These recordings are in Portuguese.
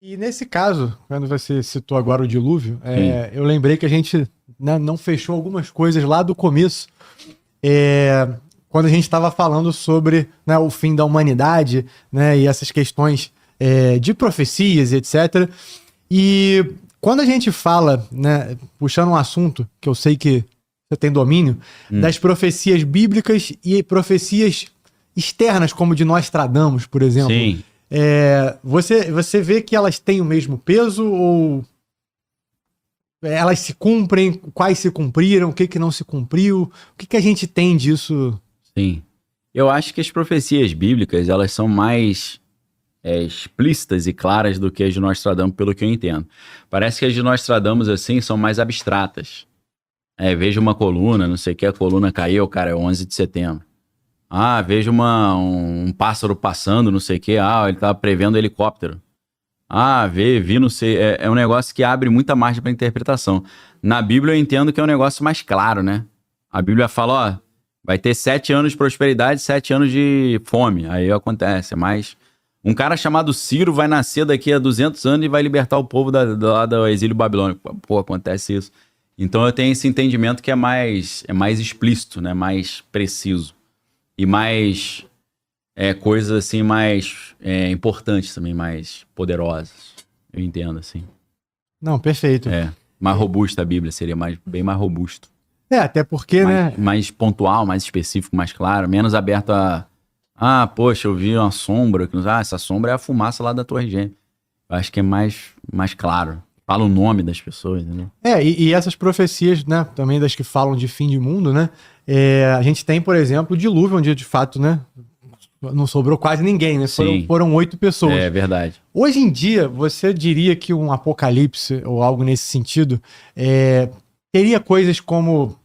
E nesse caso, quando você citou agora o dilúvio, Sim, eu lembrei que a gente, né, não fechou algumas coisas lá do começo, é, quando a gente estava falando sobre, né, o fim da humanidade, né, e essas questões de profecias e etc. E quando a gente fala, né, puxando um assunto que eu sei que você tem domínio, hum, das profecias bíblicas e profecias externas, como de Nostradamus, por exemplo, sim. você vê que elas têm o mesmo peso ou elas se cumprem? Quais se cumpriram? O que que não se cumpriu? O que que a gente tem disso? Sim. Eu acho que as profecias bíblicas, elas são mais explícitas e claras do que as de Nostradamus, pelo que eu entendo. Parece que as de Nostradamus, assim, são mais abstratas. Vejo uma coluna, não sei o que, a coluna caiu, cara, é 11 de setembro. Ah, vejo um pássaro passando, não sei o que, ele tá prevendo helicóptero. Ah, vi, não sei. É um negócio que abre muita margem para interpretação. Na Bíblia eu entendo que é um negócio mais claro, né? A Bíblia fala, ó, vai ter 7 anos de prosperidade, 7 anos de fome. Aí acontece, mas um cara chamado Ciro vai nascer daqui a 200 anos e vai libertar o povo lá do exílio babilônico. Pô, acontece isso. Então eu tenho esse entendimento que é mais explícito, né? Mais preciso. E mais coisas assim mais importantes também, mais poderosas. Eu entendo, assim. Não, perfeito. Mais robusta a Bíblia, seria bem mais robusto. Até porque, né? Mais pontual, mais específico, mais claro, menos aberto a. Ah, poxa, eu vi uma sombra. Essa sombra é a fumaça lá da Torre Gêmea. Eu acho que é mais claro. Fala o nome das pessoas, entendeu? E essas profecias, né, também das que falam de fim de mundo, né? A gente tem, por exemplo, o dilúvio, onde de fato, né, não sobrou quase ninguém, né? Sim. Foram 8 pessoas. É verdade. Hoje em dia, você diria que um apocalipse ou algo nesse sentido teria coisas como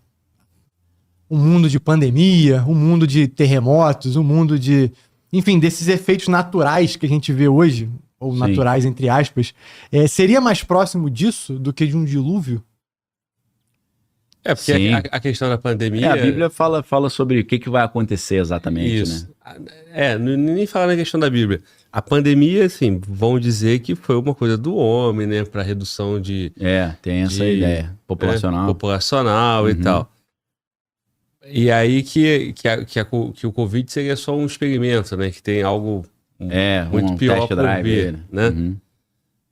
um mundo de pandemia, um mundo de terremotos, um mundo de, enfim, desses efeitos naturais que a gente vê hoje, ou Sim. naturais entre aspas, seria mais próximo disso do que de um dilúvio? Porque Sim. a questão da pandemia... A Bíblia fala sobre o que vai acontecer exatamente, Isso. né? Nem falar na questão da Bíblia. A pandemia, assim, vão dizer que foi uma coisa do homem, né? Para redução de... Tem essa ideia populacional. Populacional e tal. E aí que o Covid seria só um experimento, né? Que tem algo muito pior por vir, né?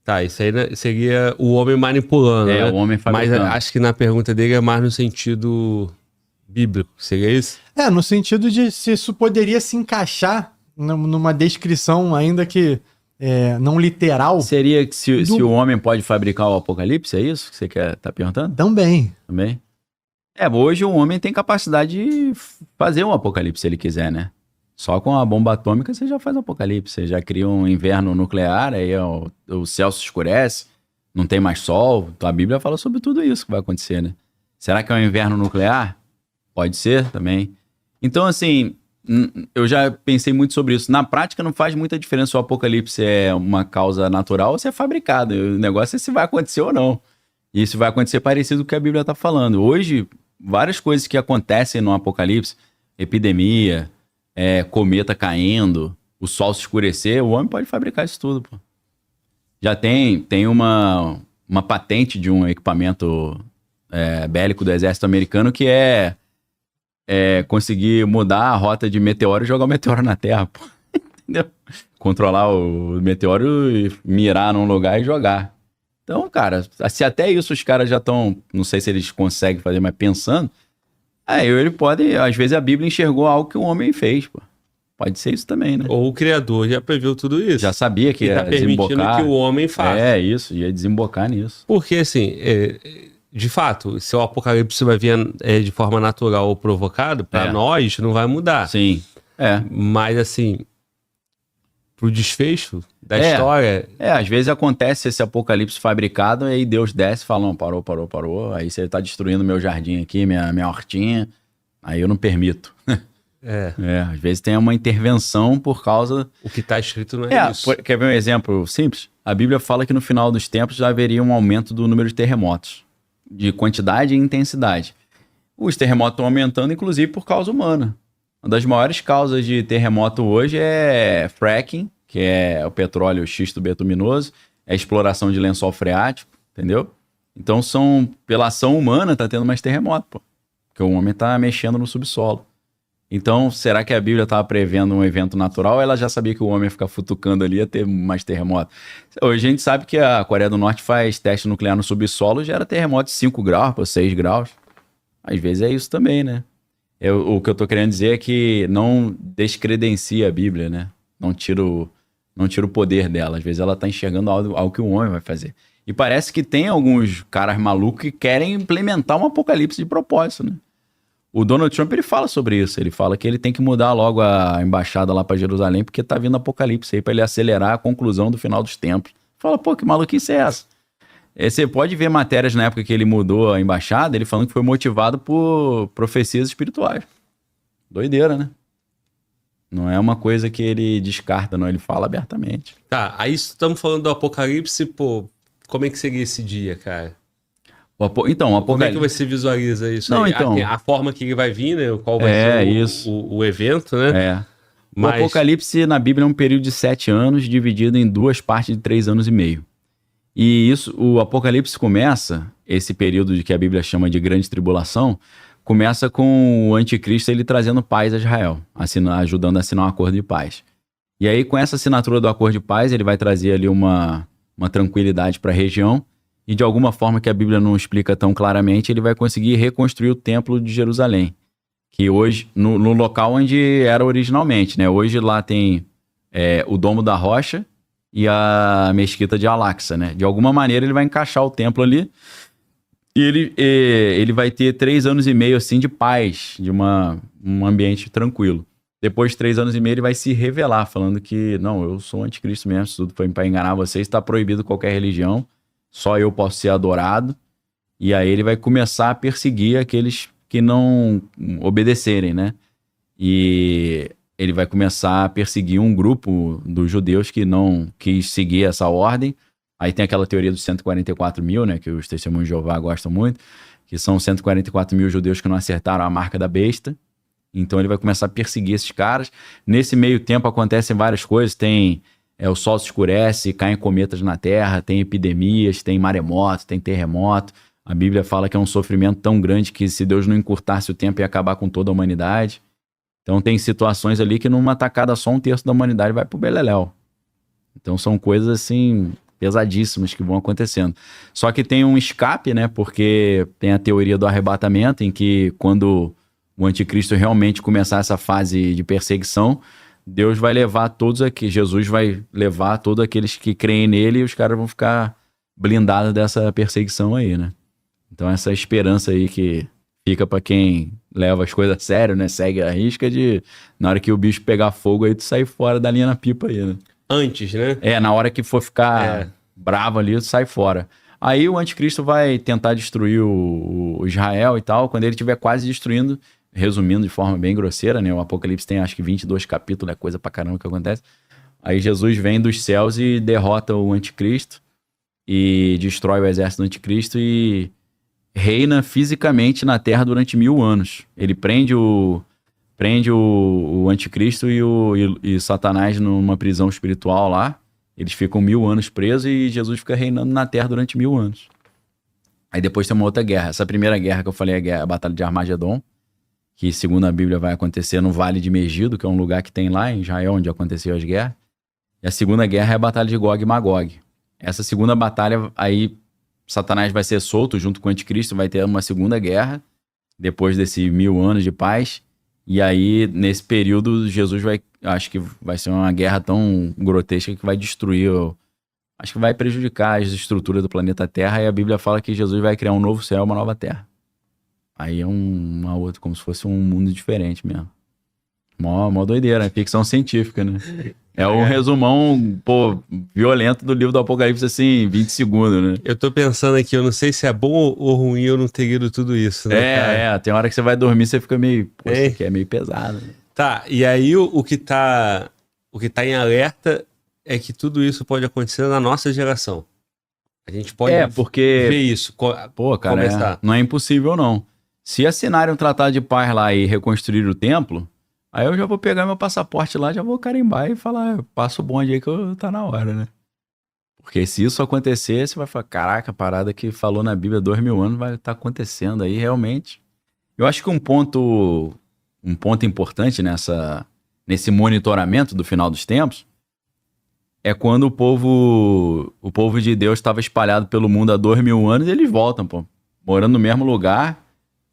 Tá, isso aí seria o homem manipulando, né? O homem fabricando. Mas acho que na pergunta dele é mais no sentido bíblico, seria isso? No sentido de se isso poderia se encaixar numa descrição, ainda que não literal. Seria que se o homem pode fabricar o apocalipse, é isso que você tá perguntando? Também. Hoje o homem tem capacidade de fazer um apocalipse se ele quiser, né? Só com a bomba atômica você já faz um apocalipse, você já cria um inverno nuclear, aí o céu se escurece, não tem mais sol. Então a Bíblia fala sobre tudo isso que vai acontecer, né? Será que é um inverno nuclear? Pode ser também. Então, assim, eu já pensei muito sobre isso. Na prática não faz muita diferença se o apocalipse é uma causa natural ou se é fabricado. O negócio é se vai acontecer ou não. E isso vai acontecer parecido com o que a Bíblia está falando. Hoje, várias coisas que acontecem no apocalipse, epidemia, cometa caindo, o sol se escurecer, o homem pode fabricar isso tudo, pô. Já tem uma patente de um equipamento bélico do exército americano que é conseguir mudar a rota de meteoro e jogar o meteoro na Terra, pô. Entendeu? Controlar o meteoro e mirar num lugar e jogar. Então, cara, se até isso os caras já estão, não sei se eles conseguem fazer, mas pensando, ele pode, às vezes a Bíblia enxergou algo que o homem fez, pô. Pode ser isso também, né? Ou o Criador já previu tudo isso. Já sabia que ia permitindo que o homem faça. Isso, ia desembocar nisso. Porque, assim, de fato, se o apocalipse vai vir de forma natural ou provocado, para nós não vai mudar. Sim, Mas, assim, pro desfecho da história... às vezes acontece esse apocalipse fabricado e aí Deus desce e fala, não, parou. Aí você tá destruindo meu jardim aqui, minha hortinha. Aí eu não permito. Às vezes tem uma intervenção por causa... O que está escrito não é isso. Quer ver um exemplo simples? A Bíblia fala que no final dos tempos já haveria um aumento do número de terremotos, de quantidade e intensidade. Os terremotos estão aumentando, inclusive, por causa humana. Uma das maiores causas de terremoto hoje é fracking, que é o petróleo xisto betuminoso, é exploração de lençol freático, entendeu? Então pela ação humana tá tendo mais terremoto, pô. Porque o homem tá mexendo no subsolo. Então, será que a Bíblia estava prevendo um evento natural ou ela já sabia que o homem ia ficar futucando ali, ia ter mais terremoto? Hoje a gente sabe que a Coreia do Norte faz teste nuclear no subsolo e gera terremoto de 5 graus, por 6 graus. Às vezes é isso também, né? O que eu tô querendo dizer é que não descredencia a Bíblia, né? Não tira o poder dela. Às vezes ela tá enxergando algo que o homem vai fazer. E parece que tem alguns caras malucos que querem implementar um apocalipse de propósito, né? O Donald Trump, ele fala sobre isso. Ele fala que ele tem que mudar logo a embaixada lá para Jerusalém, porque tá vindo apocalipse aí para ele acelerar a conclusão do final dos tempos. Fala, pô, que maluquice é essa? Você pode ver matérias na época que ele mudou a embaixada, ele falando que foi motivado por profecias espirituais. Doideira, né? Não é uma coisa que ele descarta, não. Ele fala abertamente. Tá, aí estamos falando do apocalipse, pô, como é que seria esse dia, cara? Então, o como é que você visualiza isso? Não, aí? Então, a forma que ele vai vir, né? Qual vai ser o evento, né? Mas... O Apocalipse na Bíblia é um período de 7 anos, dividido em 2 partes de 3 anos e meio. E o Apocalipse começa, esse período que a Bíblia chama de Grande Tribulação, começa com o anticristo ele trazendo paz a Israel, ajudando a assinar um acordo de paz. E aí, com essa assinatura do acordo de paz, ele vai trazer ali uma tranquilidade para a região. E de alguma forma que a Bíblia não explica tão claramente, ele vai conseguir reconstruir o templo de Jerusalém, que hoje, no local onde era originalmente, né? Hoje lá tem o Domo da Rocha e a Mesquita de Al-Aqsa, né? De alguma maneira ele vai encaixar o templo ali e ele vai ter 3 anos e meio assim de paz, de um ambiente tranquilo. Depois de 3 anos e meio ele vai se revelar, falando que não, eu sou o anticristo mesmo, isso tudo foi para enganar vocês, está proibido qualquer religião. Só eu posso ser adorado. E aí ele vai começar a perseguir aqueles que não obedecerem, né? E ele vai começar a perseguir um grupo dos judeus que não quis seguir essa ordem. Aí tem aquela teoria dos 144 mil, né? Que os testemunhos de Jeová gostam muito. Que são 144 mil judeus que não acertaram a marca da besta. Então ele vai começar a perseguir esses caras. Nesse meio tempo acontecem várias coisas. O sol se escurece, caem cometas na terra, tem epidemias, tem maremoto, tem terremoto. A Bíblia fala que é um sofrimento tão grande que se Deus não encurtasse o tempo ia acabar com toda a humanidade. Então tem situações ali que numa tacada só 1/3 da humanidade vai pro beleléu. Então são coisas assim pesadíssimas que vão acontecendo. Só que tem um escape, né? Porque tem a teoria do arrebatamento em que quando o anticristo realmente começar essa fase de perseguição, Deus vai levar todos aqui, Jesus vai levar todos aqueles que creem nele e os caras vão ficar blindados dessa perseguição aí, né? Então essa esperança aí que fica pra quem leva as coisas a sério, né? Segue a risca de, na hora que o bicho pegar fogo aí, tu sair fora da linha na pipa aí, né? Antes, né? Na hora que for ficar bravo ali, tu sai fora. Aí o anticristo vai tentar destruir o Israel e tal, quando ele estiver quase destruindo. Resumindo de forma bem grosseira, né? O Apocalipse tem acho que 22 capítulos, é coisa pra caramba que acontece. Aí Jesus vem dos céus e derrota o anticristo e destrói o exército do anticristo e reina fisicamente na terra durante 1000 anos. Ele prende o anticristo e Satanás numa prisão espiritual lá. Eles ficam 1000 anos presos e Jesus fica reinando na terra durante 1000 anos. Aí depois tem uma outra guerra. Essa primeira guerra que eu falei é a Batalha de Armagedon, que segundo a Bíblia vai acontecer no Vale de Megido, que é um lugar que tem lá em Israel, onde aconteceu as guerras. E a segunda guerra é a Batalha de Gog e Magog. Essa segunda batalha, aí Satanás vai ser solto junto com o anticristo, vai ter uma segunda guerra, depois desses 1000 anos de paz. E aí, nesse período, Jesus acho que vai ser uma guerra tão grotesca que vai destruir, acho que vai prejudicar as estruturas do planeta Terra, e a Bíblia fala que Jesus vai criar um novo céu e uma nova terra. Aí é uma outra, como se fosse um mundo diferente mesmo. Mó doideira, ficção científica, né? É um resumão, violento do livro do Apocalipse, assim, 20 segundos, né? Eu tô pensando aqui, eu não sei se é bom ou ruim eu não ter lido tudo isso, né, cara? Tem hora que você vai dormir, você fica meio... isso aqui é meio pesado. Né? Tá, e aí o que tá em alerta é que tudo isso pode acontecer na nossa geração. A gente pode ver isso. Cara, não é impossível, não. Se assinarem um tratado de paz lá e reconstruir o templo, aí eu já vou pegar meu passaporte lá, já vou carimbar e falar, passa o bonde aí que tá na hora, né? Porque se isso acontecer, você vai falar, caraca, a parada que falou na Bíblia 2000 anos vai estar acontecendo aí realmente. Eu acho que um ponto importante nesse monitoramento do final dos tempos é quando o povo de Deus estava espalhado pelo mundo há 2000 anos e eles voltam, pô, morando no mesmo lugar,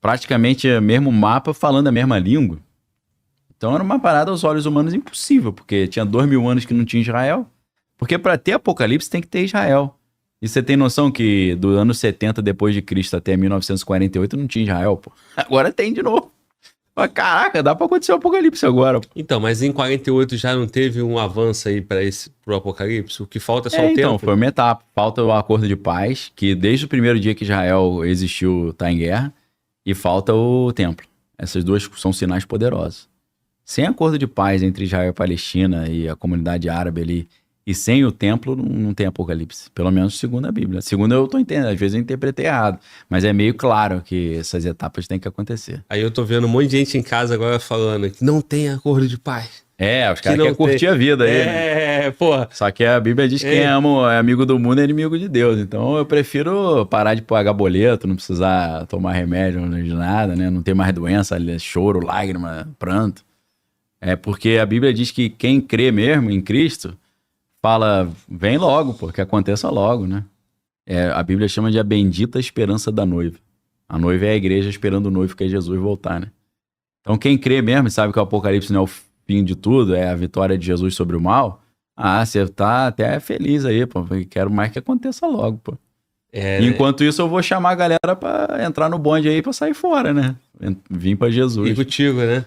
praticamente o mesmo mapa, falando a mesma língua. Então era uma parada aos olhos humanos impossível, porque tinha 2000 anos que não tinha Israel. Porque para ter Apocalipse tem que ter Israel. E você tem noção que do ano 70 depois de Cristo até 1948 não tinha Israel, pô. Agora tem de novo. Mas, caraca, dá pra acontecer o Apocalipse agora, pô. Então, mas em 48 já não teve um avanço aí pro Apocalipse? O que falta é só o tempo? Então, foi uma etapa. Falta o acordo de paz, que desde o primeiro dia que Israel existiu tá em guerra, e falta o templo. Essas duas são sinais poderosos. Sem acordo de paz entre Israel e Palestina e a comunidade árabe ali, e sem o templo, não tem Apocalipse. Pelo menos segundo a Bíblia. Segundo eu tô entendendo, às vezes eu interpretei errado. Mas é meio claro que essas etapas têm que acontecer. Aí eu tô vendo um monte de gente em casa agora falando que não tem acordo de paz. Os caras querem curtir a vida aí. Né? Porra. Só que a Bíblia diz que quem ama é amigo do mundo é inimigo de Deus. Então eu prefiro parar de pagar boleto, não precisar tomar remédio de nada, né? Não ter mais doença, choro, lágrima, pranto. É porque a Bíblia diz que quem crê mesmo em Cristo fala, vem logo, pô, que aconteça logo, né? A Bíblia chama de a bendita esperança da noiva. A noiva é a igreja esperando o noivo, que é Jesus, voltar, né? Então quem crê mesmo, sabe que o Apocalipse não é o fim de tudo, é a vitória de Jesus sobre o mal, você tá até feliz aí, pô, quero mais que aconteça logo, pô. Enquanto isso, eu vou chamar a galera pra entrar no bonde aí pra sair fora, né? Vim pra Jesus. E contigo, né?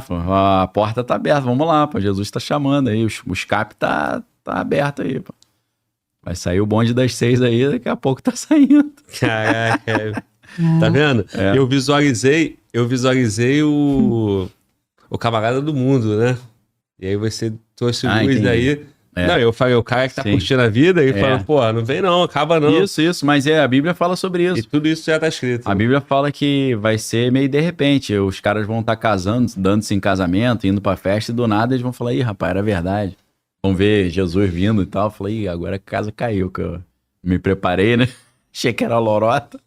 Pô, a porta tá aberta, vamos lá, pô, Jesus tá chamando aí, o escape tá aberto aí, pô. Vai sair o bonde das 6 aí, daqui a pouco tá saindo. Caraca, tá vendo? Eu visualizei o camarada do mundo, né? E aí você trouxe o Luiz daí. Não, eu falei, o cara que tá curtindo a vida, e fala, pô, não vem não, acaba não. Isso, mas a Bíblia fala sobre isso. E tudo isso já tá escrito. A Bíblia fala que vai ser meio de repente, os caras vão estar casando, dando-se em casamento, indo pra festa, e do nada eles vão falar, ih, rapaz, era verdade. Vão ver Jesus vindo e tal. Eu falei, agora a casa caiu, que eu me preparei, né? Achei que era lorota.